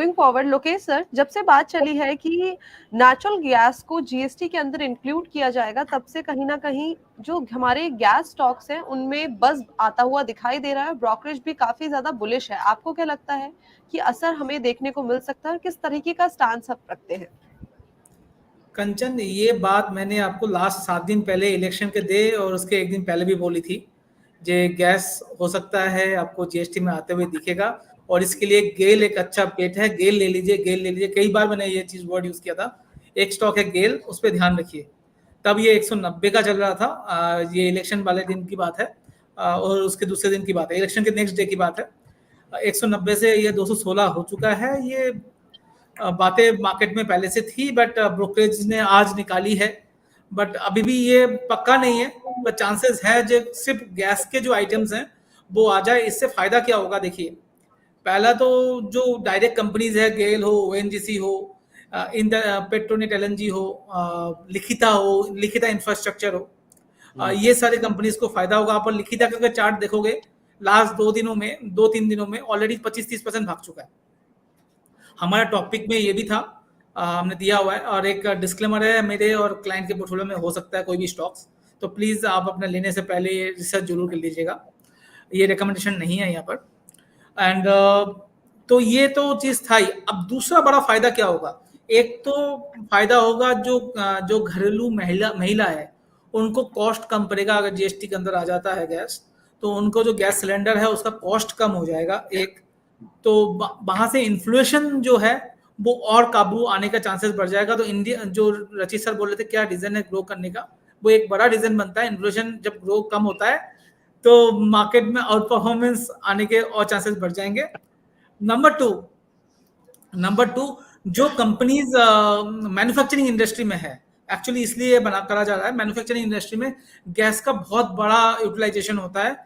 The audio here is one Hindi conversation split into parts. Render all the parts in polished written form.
मूविंग फॉरवर्ड लोकेश सर, जब से बात चली है कि नेचुरल गैस को जीएसटी के अंदर इंक्लूड किया जाएगा, तब से कहीं ना कहीं जो हमारे गैस स्टॉक्स हैं उनमें बज़ आता हुआ दिखाई दे रहा है। ब्रोकरेज भी काफी ज्यादा बुलिश है। आपको क्या लगता है कि असर हमें देखने को मिल सकता है और किस तरीके का स्टांस आप रखते हैं? कंचन, ये बात मैंने आपको लास्ट 7 दिन पहले इलेक्शन के दे और उसके एक दिन पहले भी बोली थी। जे गैस हो सकता है आपको जीएसटी में आते हुए दिखेगा, और इसके लिए गेल एक अच्छा पेट है। गेल ले लीजिए, गेल ले लीजिए। कई बार मैंने ये चीज वर्ड यूज किया था। एक स्टॉक है गेल, उस पर ध्यान रखिए। तब ये 190 का चल रहा था। ये इलेक्शन वाले दिन की बात है, और उसके दूसरे दिन की बात है, इलेक्शन के नेक्स्ट डे की बात है। 190 से ये 216 हो चुका है। ये बातें मार्केट में पहले से थी, बट ब्रोकरेज ने आज निकाली है। बट अभी भी ये पक्का नहीं है, पर चांसेस है जो सिर्फ गैस के जो आइटम्स हैं वो आ जाए। इससे फायदा क्या होगा देखिए। पहला तो जो डायरेक्ट कंपनीज है, गेल हो, ओएनजीसी हो, इन पेट्रोनेट एलएनजी हो, लिखिता हो, लिखिता इंफ्रास्ट्रक्चर हो, ये सारे कंपनीज को फायदा होगा। आप लिखिता का चार्ट देखोगे, लास्ट 2-3 दिनों में ऑलरेडी 25-30% भाग चुका है। हमारा टॉपिक में ये भी था, हमने दिया हुआ है। और एक डिस्क्लेमर है, मेरे और क्लाइंट के पोर्टफोलियो में हो सकता है कोई भी स्टॉक्स, तो प्लीज आप अपने लेने से पहले रिसर्च जरूर कर लीजिएगा। ये रिकमेंडेशन नहीं है यहाँ पर। एंड तो ये तो चीज था ही। अब दूसरा बड़ा फायदा क्या होगा? एक तो फायदा होगा जो घरेलू महिला है, उनको कॉस्ट कम पड़ेगा। अगर जीएसटी के अंदर आ जाता है गैस, तो उनको जो गैस सिलेंडर है उसका कॉस्ट कम हो जाएगा। एक तो वहां से इन्फ्लेशन जो है वो और काबू आने का चांसेस बढ़ जाएगा। तो इंडिया, जो रचित सर बोल रहे थे क्या रीजन है ग्रो करने का, वो एक बड़ा रीजन बनता है। इन्फ्लेशन जब ग्रो कम होता है तो मार्केट में आउट परफॉर्मेंस आने के और चांसेस बढ़ जाएंगे। नंबर टू, जो कंपनीज मैन्युफैक्चरिंग इंडस्ट्री में है, एक्चुअली इसलिए बना करा जा रहा है। मैन्युफैक्चरिंग इंडस्ट्री में गैस का बहुत बड़ा यूटिलाइजेशन होता है।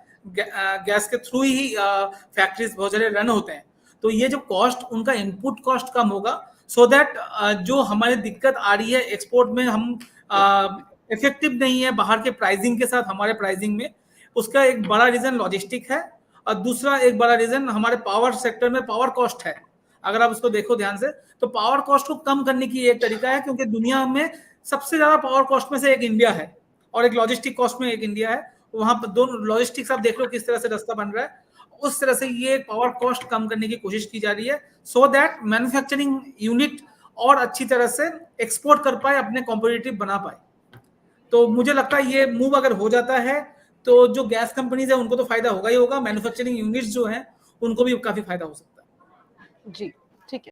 गैस के थ्रू ही फैक्ट्रीज बहुत सारे रन होते हैं। तो ये जो कॉस्ट, उनका इनपुट कॉस्ट कम होगा, सो दैट जो हमारी दिक्कत आ रही है एक्सपोर्ट में, हम इफेक्टिव नहीं है बाहर के प्राइसिंग के साथ हमारे प्राइसिंग में, उसका एक बड़ा रीजन लॉजिस्टिक है। और दूसरा एक बड़ा रीजन हमारे पावर सेक्टर में पावर कॉस्ट है। अगर आप उसको देखो ध्यान से, तो पावर कॉस्ट को कम करने की एक तरीका है, क्योंकि दुनिया में सबसे ज्यादा पावर कॉस्ट में से एक इंडिया है, और एक लॉजिस्टिक कॉस्ट में एक इंडिया है। वहां पर दोनों लॉजिस्टिक्स आप देख लो किस तरह से रास्ता बन रहा है, उस तरह से ये पावर कॉस्ट कम करने की कोशिश की जा रही है, सो दैट मैन्युफैक्चरिंग यूनिट और अच्छी तरह से एक्सपोर्ट कर पाए, अपने कॉम्पिटिटिव बना पाए। तो मुझे लगता है ये मूव अगर हो जाता है तो जो गैस कंपनीज है उनको तो फायदा होगा ही होगा, मैन्युफैक्चरिंग यूनिट्स जो हैं उनको भी काफी फायदा हो सकता है। जी।